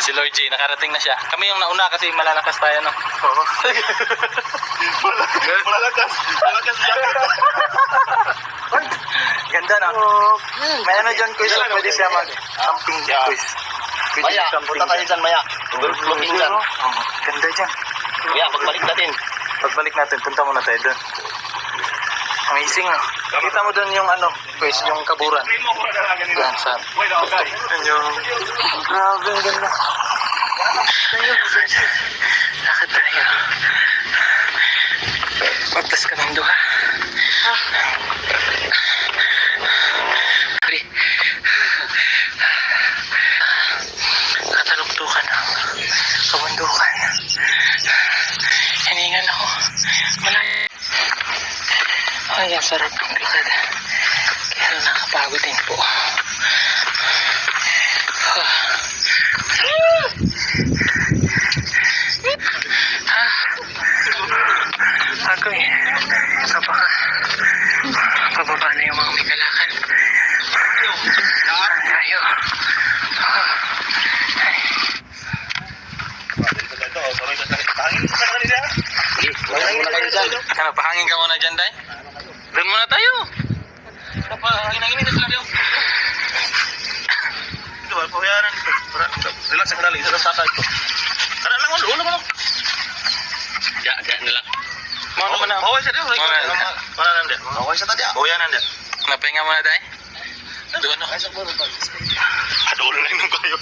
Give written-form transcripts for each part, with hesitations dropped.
Si Lord J, nakarating na siya. Kami yung nauna kasi malalakas tayo, no? Oo. Malakas. Malakas dyan. Ganda, no? May ano dyan, quiz. Pwede siya mag-camping quiz. Maya, punta tayo dyan, Maya. Looking dyan. Ganda dyan. Maya, pagbalik natin. Pagbalik natin, punta muna tayo doon. Amazing, no? Kita mo doon yung ano, quiz, yung kaburan. Yan, saan? Yung... Grabe, ang ganda. Lakad tayo. Magtas ka ng duha. Pre. Kataluktukan ng kabundukan. Hiningan ako. Malayo. Ay, ang sarap ng lakad. Kaya nakakapagod din po. Ako eh. Kapaka. Pababa na yung mga may kalakan. Tayo. Ano, pahangin ka muna dyan, Day? Doon muna tayo. Pahangin na sila yung... Ito, pahayaran ito. Relax ang dali. Isa na saka ito. Kana lang, ulo mo lang. Ya na lang. Mau naman na. Bawal siya din. Wala nanda. Bawal siya tadi. Bawal nanda. Napahinga muna, Day. Doon na. Adulo lang nung kayo.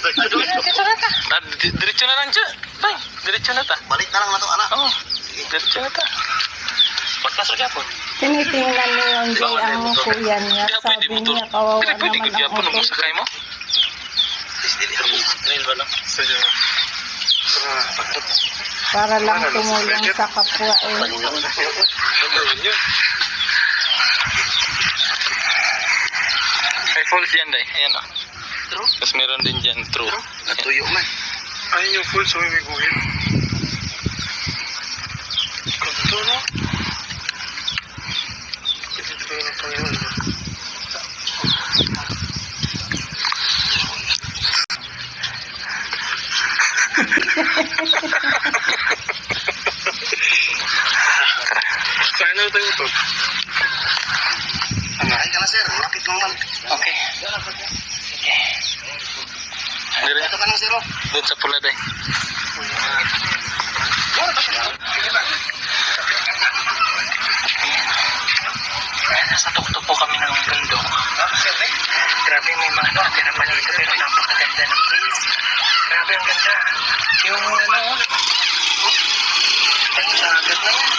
Diretso na lang, Diyo. Day, diretso na ta. Balik na lang na to, anak. Oo. Diretso na ta. Pagkasok niya po. Tinitingnan niyo yung Jay ang kuya niya. Sabi niya, kawawa naman ang motor. Sakay mo? para lang tumulong sa kapwa eh. May falls yan, Day. Ayan o. Tapos meron din dyan true. Natuyo man. Ayun yung full, so may guhit. Kanto, no? Ito kayo ng Panginoon. Saan na tayo ito? Ay ka na, sir. Lapit mo man. Okay. Sige. Ito ka na, sir. Doon sa pula, Day. Nasa tuktok po kami ng bundok. Grabe, may mga nakatira pa dito pero napakaganda ng place. Grabe, ang ganda. Yung ano, ang sagat na yan.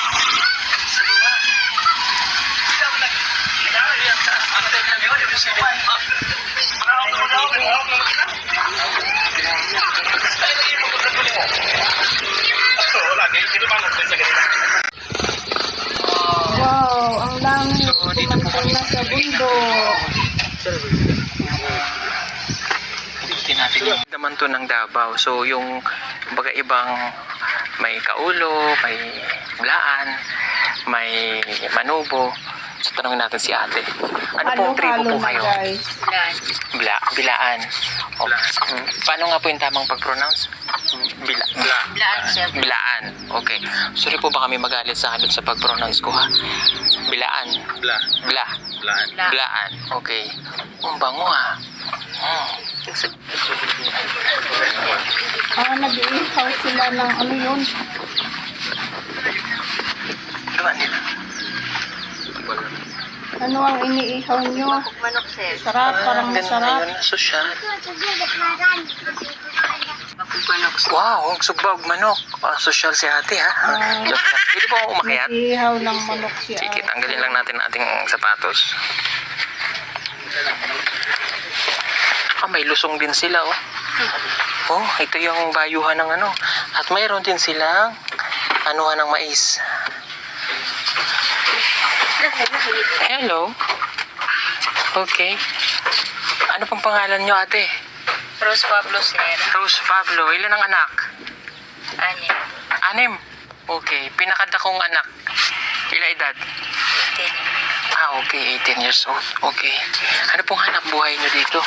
Sa baba. Wow, ang dami pumunta na sa bundok. Naman to ng Davao. So yung baga ibang may Kaulo, may Blaan, may Manubo. So tanongin natin si ate. Ano pong tribo po kayo? Guys. Bilaan. Oh. Paano nga po yung tamang pag-pronounce? Bilaan. Okay. Sorry po baka may magalit sa akin sa pag-pronounce ko ha. Bilaan. Blaan. Okay. Ang bango ha. Nag-iihaw sila ng ano yun. Gawa nila. Ano ang iniihaw nyo? Manok, sir. Sarap, parang masarap. Ayun, sosyal. Manok, sir. Wow, ang sugbag manok. Sosyal si ate ha. Pwede po ako umakyat? Nag-iihaw ng manok siya. Sige, tanggalin lang natin ating sapatos. May lusong din sila oh. Oh, ito yung bayuhan ng ano. At mayroon din silang anuhan ng mais. Hello. Okay. Ano pong pangalan nyo, ate? Rose Pablo, sir. Rose Pablo. Ilan ang anak? Anim. 6. Okay. Pinakadakong anak. Ilang edad? 18. Okay. 18 years old. Okay. Ano pong hanap buhay nyo dito?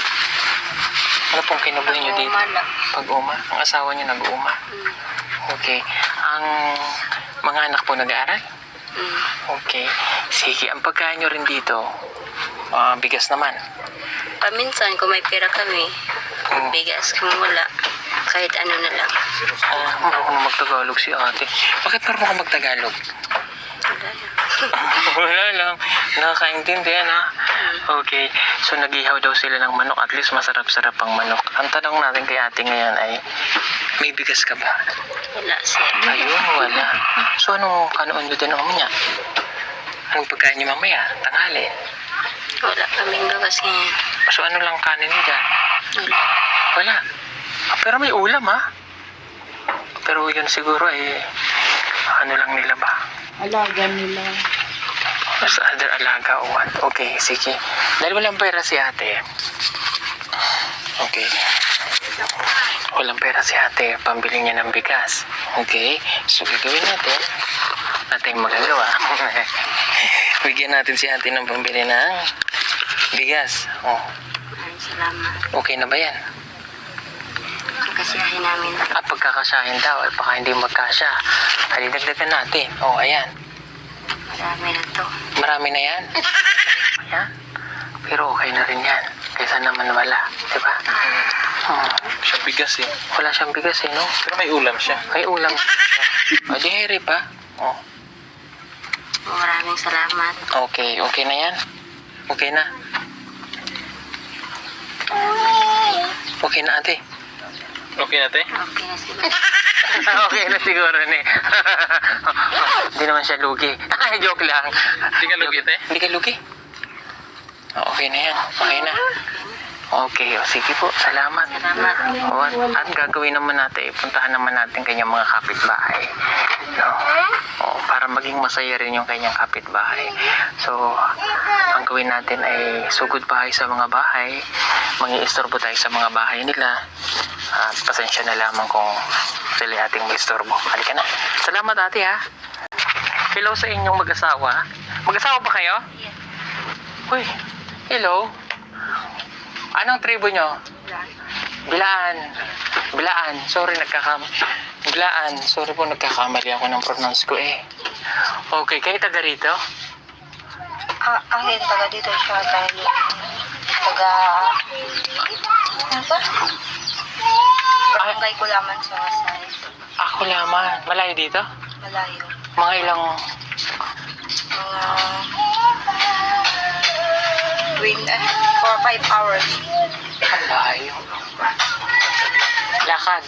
Ano pong kinubuhin niyo dito? Uma lang. Pag-uma? Ang asawa niyo nag-uma? Mm. Okay. Ang mga anak po nag-aaral? Mm. Okay. Sige, ang pagkain niyo rin dito, bigas naman. Paminsan, kung may pera kami, Mm. bigas, kung wala, kahit ano na lang. Marunong magtagalog si ate. Bakit marunong ka magtagalog? Wala lang. Wala lang. Nakakaintindihan ha? Okay. So, nag-ihaw daw sila ng manok. At least masarap-sarap ang manok. Ang tanong natin kay ate ngayon ay, may bigas ka ba? Wala, sir. Ayun, wala. So, anong kanoon nyo din niya? Anong pagkain niyo mamaya? Tanghali. Wala kaming bagas ngayon. So, ano lang kanin niyo dyan? Wala. Wala. Pero may ulam ha? Pero yun siguro ano lang nila ba? Alaga nila. Sa other alaga o what? Okay, sige. Dahil walang pera si ate. Okay. Walang pera si ate. Pambili niya ng bigas. Okay. So, gagawin natin. Natin magagawa. Bigyan natin si ate ng pambili ng bigas. Oh. Maraming salamat. Okay na ba yan? Pagkasiyahin namin. Pagkakasahin daw. Ay, baka hindi magkasya. Ay, dagdagan natin. Oh, ayan. Marami na to. Marami na yan. Ayan. Pero okay na rin yan. Kaysa naman wala. Diba? Siya bigas eh. Wala siyang bigas no? Pero may ulam siya. May ulam. O, di heri pa. Oh. Maraming salamat. Okay. Okay na yan? Okay na? Okay na ate? Okay na, te? Okay na sila. Okay na siguro ni. Hindi naman siya lugi. Ay, joke lang. Hindi ka lugi, te? Hindi ka lugi? Okay na yan. Okay na. Okay, o sige po. Salamat. Salamat. At gagawin naman natin, puntahan naman natin kanyang mga kapitbahay. No? Para maging masaya rin yung kanyang kapitbahay. So, ang gawin natin ay sugod bahay sa mga bahay. Mangi-istorbo tayo sa mga bahay nila. At pasensya na lamang kung sila ating may istorbo. Halika na. Salamat ate ha. Hello sa inyong mag-asawa. Mag-asawa ba kayo? Yes. Uy, hello. Anong tribo nyo? Bilaan. Bilaan. Sorry, Bilaan. Sorry po, nagkakamali ako ng pronounce ko eh. Okay, kayo taga rito? Akin, taga dito siya. Dahil taga... Ano ba? Barangay ko laman sa side. Ako lamang. Malayo dito? Malayo. Mga ilang... Mga... 4 or 5 hours. Malayo. Lakad.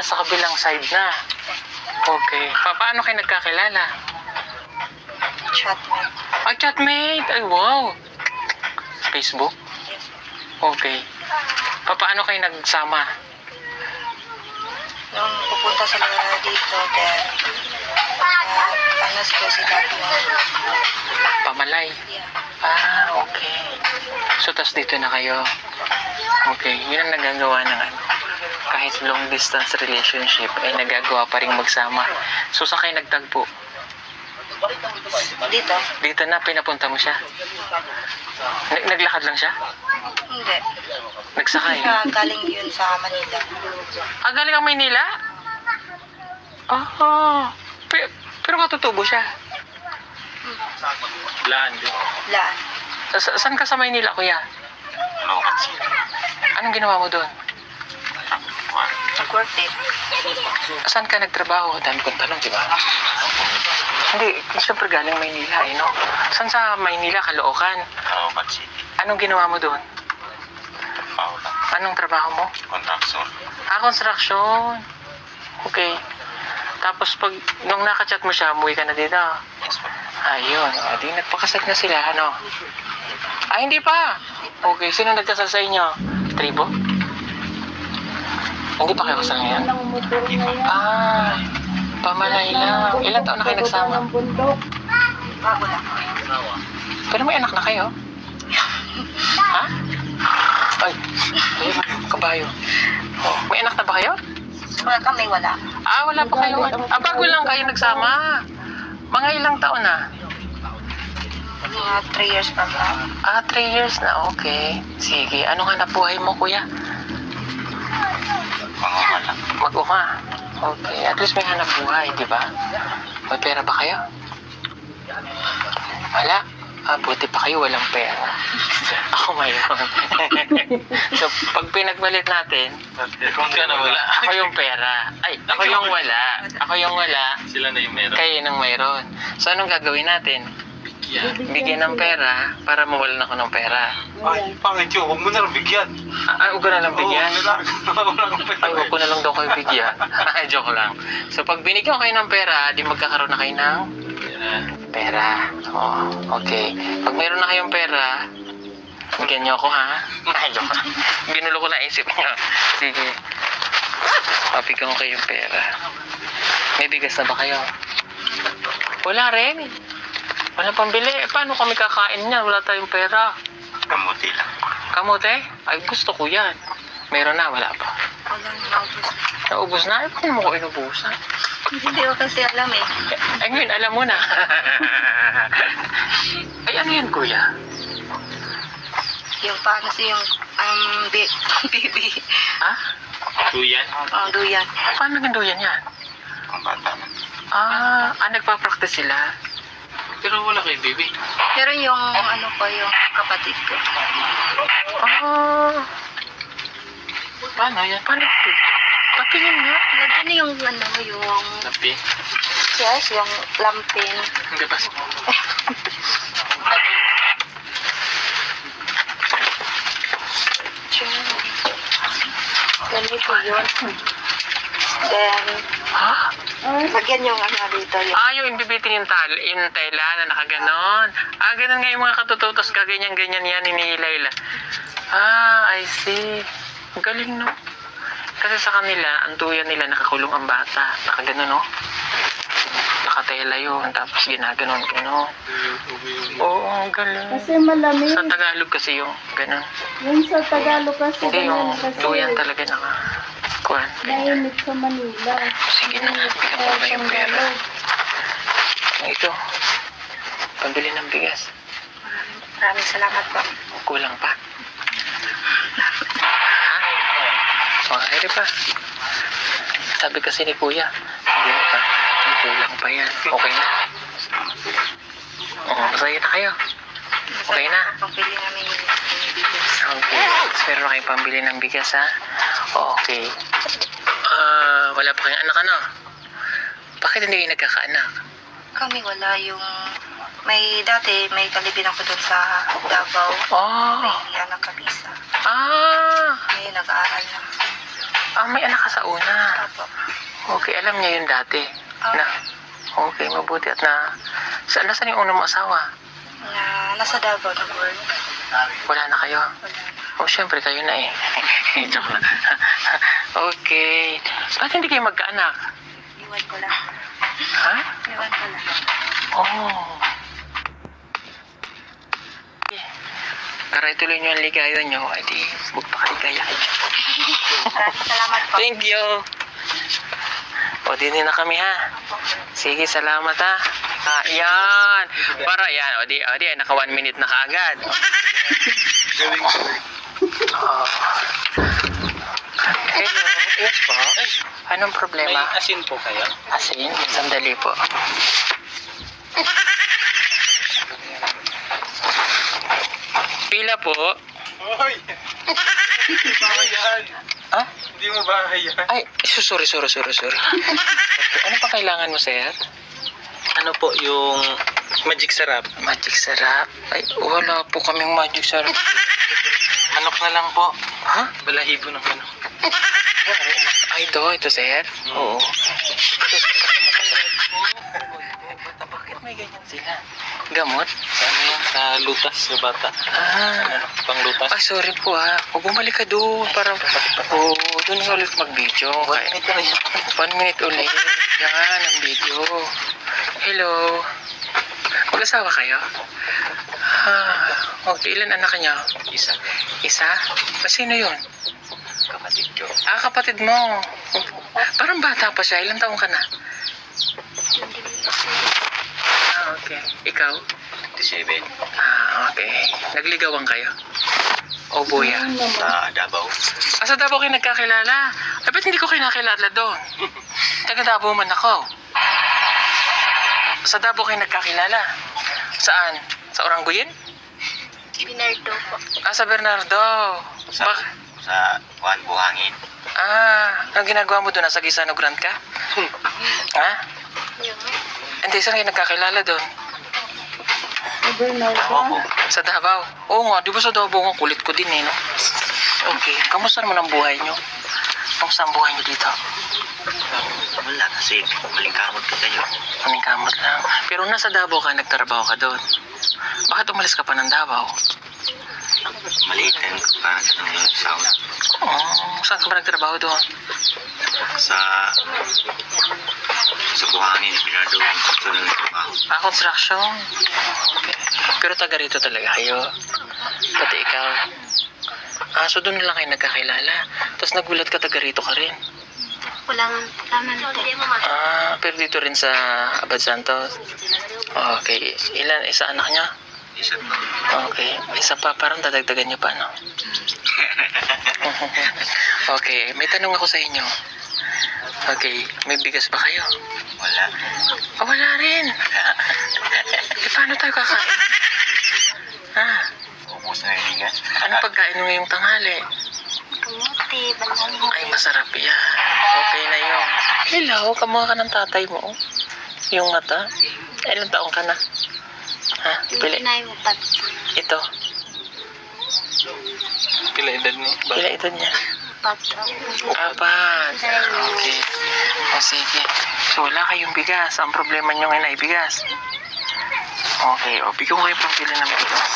Sa kabilang side na. Okay. Paano kayo nagkakilala? Chatmate. Chatmate! Ay, wow! Facebook? Yes. Okay. Paano kayo nagsama? Nung pupunta sila dito, then... ano si dati na... Pamalay? Yeah. Okay. So, tas dito na kayo. Okay. Yun ang nagagawa ng kahit long distance relationship, ay nagagawa pa rin magsama. So, saan kayo nagtagpo? Dito? Dito na, pinapunta mo siya? Naglakad lang siya? Hindi. Nagsakay? Galing yun sa Manila. Galing ang Maynila? Pero katutubo siya. Laan din. Laan. Saan ka sa Maynila, kuya? Anong ginawa mo doon? Nag-work din. Saan ka nagtrabaho? Dami kong tanong, di ba? Hindi, siyempre galing Maynila, no? Saan sa Maynila, Caloocan? Caloocan City. Anong ginawa mo doon? Paula. Anong trabaho mo? Contraction. Construction. Okay. Tapos nung nakachat mo siya, umuwi ka na dito. Yes, po. Ayun, di nagpakasal na sila, ano? Hindi pa. Okay, sino nagkasal sa inyo? Tribo? Hindi pa kayo kasal ngayon? Walang motor na yan. Pamalay lang. Ilan taon na kayo nagsama? Ng bundok. Bago lang. Pero may anak na kayo? Ha? Ay, kabayo. May anak na ba kayo? Wala kami, wala. Wala pa kayo. Bago lang kayo nagsama. Mga ilang taon na? Mga 3 years pa ba? 3 years na, okay. Sige, anong hanap buhay mo, kuya? Mag-uma. Okay, at least may hanap buhay, di ba? May pera ba kayo? Wala. Buti pa kayo walang pera. Ako mayroon. So, pag pinagbalit natin, Kung ka na wala. ako yung pera. Ay, ako yung wala. Ako yung wala. Sila na yung meron. Kayo nang mayroon. So, anong gagawin natin? Bigyan ng pera para mawalan ako ng pera. Ay, pangit yun. Huwag mo na lang bigyan. Ay, huwag ko na lang bigyan. Wala kang pera. Ay, huwag ko na lang daw kayo bigyan. Ay, joke lang. So, pag binigyan ko kayo ng pera, di magkakaroon na kayo ng pera. Oh, okay. Pag mayroon na kayong pera, bigyan niyo ako, ha? Ay, joke lang. Ginulo ko na isip niyo. Sige. Papigyan ko kayong pera. May bigas na ba kayo? Wala rin. Wala pambili. Eh, paano kami kakain niyan? Wala tayong pera. Kamuti lang. Kamote? Ay, gusto ko yan. Meron na, wala pa. Wala na ubos. Naubos na? Ay, paano mo ko inubusan? Hindi ko kasi alam eh. Ay, ngayon, alam mo na. Ay, ano yan, kuya? Yung paano si yung baby. Ha? Tuyan. Duyan. Paano ganduyan yan? Ang bata na. Nagpa-practice sila. Pero wala kay baby. Pero yung ano ko, yung kapatid ko. Paano yan? Paano? Patingin nga. Lagyan yung ano, yung... Tapi. Yes, yung lampin. Hindi ba? Ganito yun. Then, Ha? lagyan yung ano dito. Yung Yung imbibitin yung tela na nakaganon. Ganon nga yung mga katututos ka, ganyan-ganyan yan, hinihila-hila. I see. Ang galing, no? Kasi sa kanila, ang tuyan nila, nakakulong ang bata. Nakaganon, no? Nakatela yun, tapos ginaganon, gano'n. Oo, ang galing. Kasi malamig. Sa Tagalog kasi yung gano'n. Yung sa Tagalog kasi Hindi, yung ganyan kasi tuyan talaga naka... Kuhan, ganyan. mainit sa Manila. Sige na, bigyan ko ba yung pera? Ito, pambili ng bigas. maraming salamat po. Kulang pa. Ha? Sorry pa. Sabi kasi ni Kuya, hindi mo pa. Kulang pa yan. Okay na. Oo, masaya na kayo. Okay na. Pagpili namin yung bigas. Okay. Pero na kayong pambili ng bigas, ha? Okay. Wala pa kayong anak, ano? Bakit hindi kayo nagkakaanak? Kami wala yung... Dati, may kalibinan ko doon sa Davao. May anak kami isa. May nag-aaral na. May anak ka sa una. Apo. Okay, alam niya yun dati. Na, okay, mabuti at nasaan yung unang asawa? Nasa Davao na work. Wala na kayo? Wala. Syempre kayo na eh. Joke lang. Okay. Ba't hindi kayo magkaanak? Iwan ko lang. Ha? Iwan ko lang. Para ituloy nyo ang ligaya nyo, ay di magpakaligaya kayo. Maraming salamat po. Thank you. Din na kami, ha. Sige, salamat, ha. Yan. Para yan. Naka 1 minute na kaagad. Hello. Yes po. Anong problema? May asin po kayo? Asin? Sandali po. Pila po? Hoy! Bahay yan. Ha? Hindi mo bahay yan. Ay, sorry. Okay. Ano pa kailangan mo, sir? Ano po yung magic sarap? Magic sarap? Ay, wala po kaming magic sarap. Manok na lang po. Ha? Balahibo ng manok. Ay, ito, sir? Oo. Bakit may ganyan sila? Gamot? Sa ano yan? Sa lutas ng bata. Ano? Pang lutas. Ay, sorry po, ha. Bumalik ka doon. Para, doon nga ulit mag-video. 1 minute na yan. 1 minute ulit. Yan, ang video. Hello. Mag-asawa kayo? Okay, ilan anak niya? Isa. Isa? Sino yun? Kapatid ko. Kapatid mo. Parang bata pa siya. Ilang taong ka na? Okay. Ikaw? 27. Okay. Nagligawan kayo? O buya? Ano naman? Sa Davao. Sa Davao kayo nagkakilala. Eh, ba't hindi ko kinakilala doon? Taga Davao man ako. Sa Davao kayo nagkakilala? Saan? Sa Oranguyen? Binardo po. Sa Bernardo. Sa Juan Buhangin. Anong ginagawa mo doon? Nasa Gisano Grande ka? Ha? Yung Hindi, saan kayo nagkakilala doon? Bernardo. Sa Davao? Oo nga, di ba sa Davao nga kulit ko din eh, no? Okay, kamusta naman ang buhay nyo? Kamusta ang buhay nyo dito? Wala kasi malingkamot ka kayo. Maning kamot lang. Pero nasa Davao ka, nagtrabaho ka doon. Bakit umalis ka pa ng Davao? Maliit din parang ng South. Saan ka ba nagtrabaho doon? Sa Buhangin, Bernardo. Ito na nagtrabaho. Construction? Okay. Pero taga rito talaga kayo. Pati ikaw. So doon lang kayo nagkakilala. Tapos nagulat ka, taga rito ka rin. wala naman po. Pero dito rin sa Abad Santos. Okay. Isa anak niya? Isa pa. Okay. Isa pa, parang dadagdagan niyo pa, no? Okay. May tanong ako sa inyo. Okay. May bigas ba kayo? Wala. Wala rin. Paano tayo kakain? Ubus na yun nga. Anong pagkain mo ngayong tanghali? Kamuti, banana. Ay, masarap yan. Okay na yun. Hello, kamukha ka ng tatay mo. Yung mata. Ilang taong ka na? Pili. Pinay mo pa. Ito. Pila edad mo? Pila ito niya? Pato. Apat. Okay. O sige. So, wala kayong bigas. Ang problema nyo ngayon ay bigas. Okay. O, bigyan ko kayo pambili ng bigas.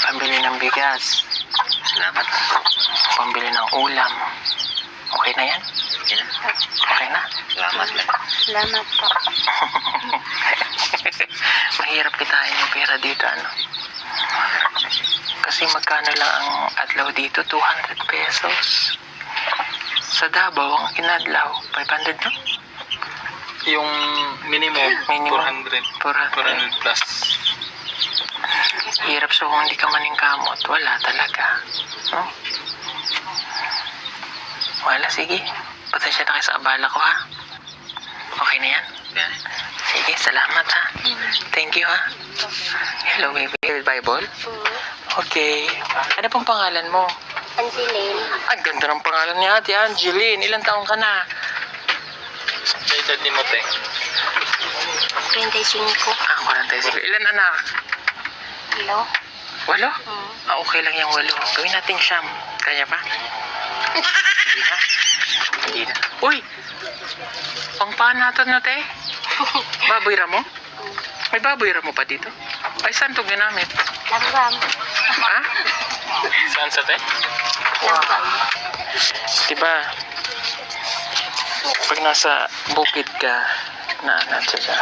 Pambili ng bigas. Salamat. Pambili ng ulam. Okay na yan? Okay na. Okay na? Salamat. Salamat po. Mahirap kitain yung pera dito, ano? Kasi magkano lang ang adlaw dito? 200 pesos. Sa Davao, ang inadlaw, 500 no? Yung minimum, Minimum. 400. 400. 400 plus. Hirap, so kung hindi ka maningkamot, wala talaga. No? Wala, sige. Pasensya na kayo sa abala ko, ha? Okay na yan? Sige, salamat, ha? Thank you, ha? Hello, baby. Bible? Okay. Ano pong pangalan mo? Angeline. Ang ganda ng pangalan ni Ate Angeline. Ilang taong ka na? Sa edad ni Mote. 25. 45. Ilan anak? Hello? 8? Okay lang yung 8. Gawin natin siyam. Kaya pa? Hindi na? Hindi na. Uy! Pangpanatan na, te. Baboy ramo? May baboy ramo pa dito? Ay, saan ito ginamit? Langgam. Ha? Saan sa te? Langgam. Diba? Pag nasa bukid ka, nandiyan ka.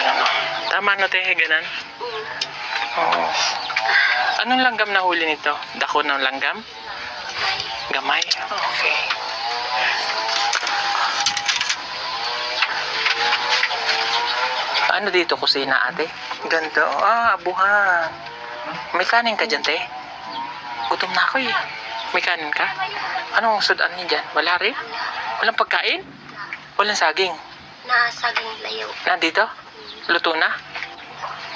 Ano? Tama na, te. Ganan? Oo. Anong langgam na huli nito? Dako ng langgam? Gamay? Okay. Ano dito, kusina, ate? Ganda. Abuhan. May kanin ka dyan, te? Gutom na ako, eh. May kanin ka? Anong sudan niya dyan? Wala rin? Walang pagkain? Walang saging? Nasaging layo. Nandito? Luto na?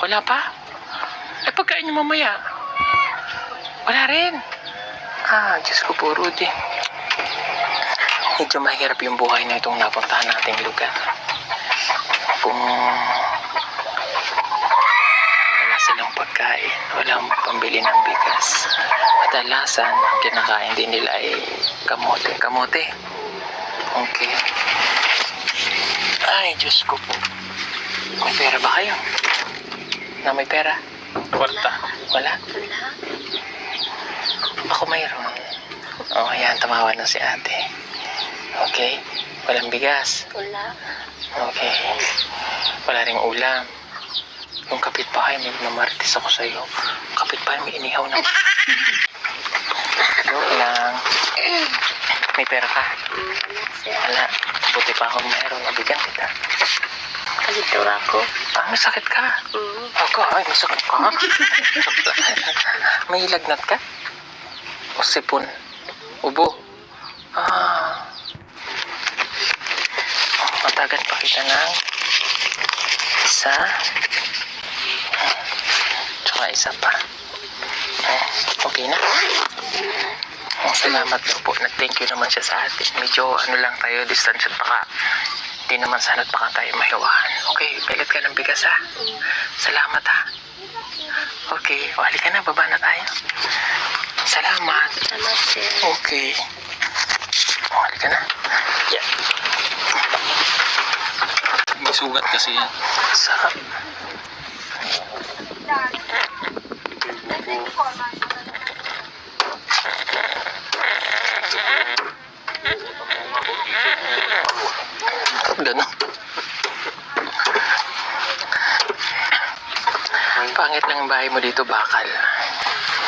Wala pa? Eh, pagkain niyo mamaya. Wala rin. Diyos ko po, Rudy. Medyo mahirap yung buhay na itong napuntahan nating lugar. Kung wala silang pagkain, walang pambili ng bigas. Kadalasan, ang kinakain din nila ay kamote. Kamote? Okay. Ay, Diyos ko po. May pera ba kayo? Na may pera? Kwarta. Wala? Wala. Ako mayroon. Ayan, tamawa na si ate. Okay. Walang bigas. Wala. Okay. Wala ring ulam. Yung kapitbahay, may namarites ako sa'yo. Kapitbahay, may inihaw na. Joke lang. May pera ka? Wala. Buti pa akong meron. Nabigyan kita. Kalito ako. May sakit ka? Ako, may sakit ka? May lagnat ka? O sipon? Ubo? Matagan pa kita ng isa. Tsaka isa pa. Okay na? Salamat daw po. Nag-thank you naman siya sa atin. Medyo lang tayo, distansya pa ka. Hindi naman sana't baka tayo mahiwahan. Okay, pilit ka ng bigas ha. Salamat ha. Okay, wali ka na, baba na tayo. Salamat. Salamat, sir. Okay. Wali ka na. Yeah. May sugat kasi yan. Sarap. Gano'n. Pangit ng bahay mo dito, bakal.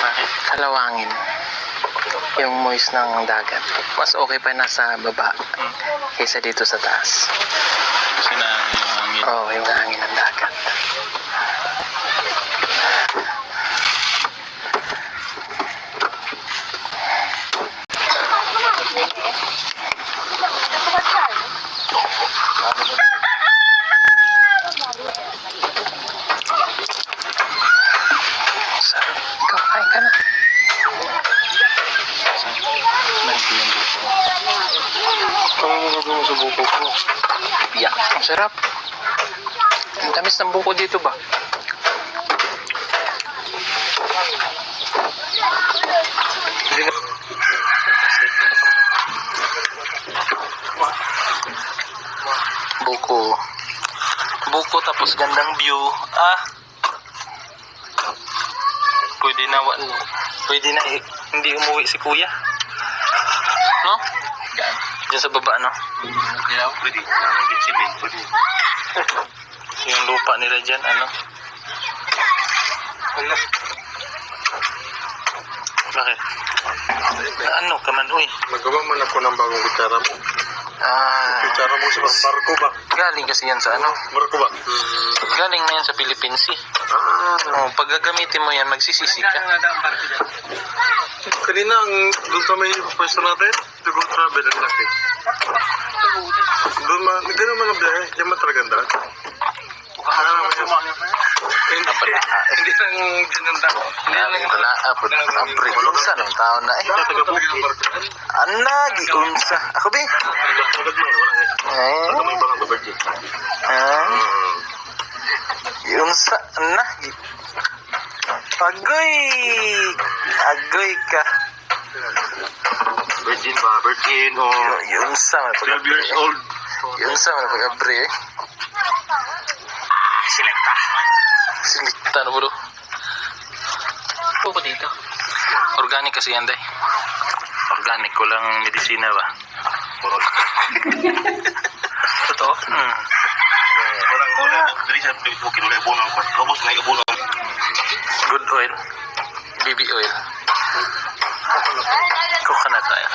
Bakit? Kalawangin. Yung moist ng dagat. Mas okay pa nasa baba kaysa dito sa taas. Kasi na yung hangin. Oo, yung hangin ng dagat. Sarap. Ikaw, kain ka na. Ang sa buko ko. Biyak. Ang sarap. Ang tamis ng buko dito ba? Buko. Buko tapos gandang view. Pwede na hindi umuwi si kuya. No? Diyan sa baba, no? Pwede. Pwede. Yung lupa nila dyan, ano? Bakit? Ano ka man, uy? Magawa man ako ng bagong gitara mo. Gitara mo sa barko ba? Galing kasi yan sa ano? Barko ba? Galing na yan sa Philippines eh. Pag gagamitin mo yan, magsisisi ka. Kanina, doon sa may pwesto natin, to go travel ang laki. Doon gano'n man ang biyahe, diyan man talaga ang daan. Hindi lang dinanda. Wala, ang pre-unsa ng taon na eh. Ana, giunsa. Ako ba? Giunsa, ana. Agoy! Agoy ka. Virgin ba? Virgin o... Giunsa, may 12 years old. Giunsa, may pag-abri eh. Selekta. Silikta na bro. Pupo dito. Organic kasi yan, day. Organic, walang medisina ba? Totoo? Walang diri sa bukid ulit ibuno ko. Ubos na ibuno. Good oil. BB oil. Coconut oil.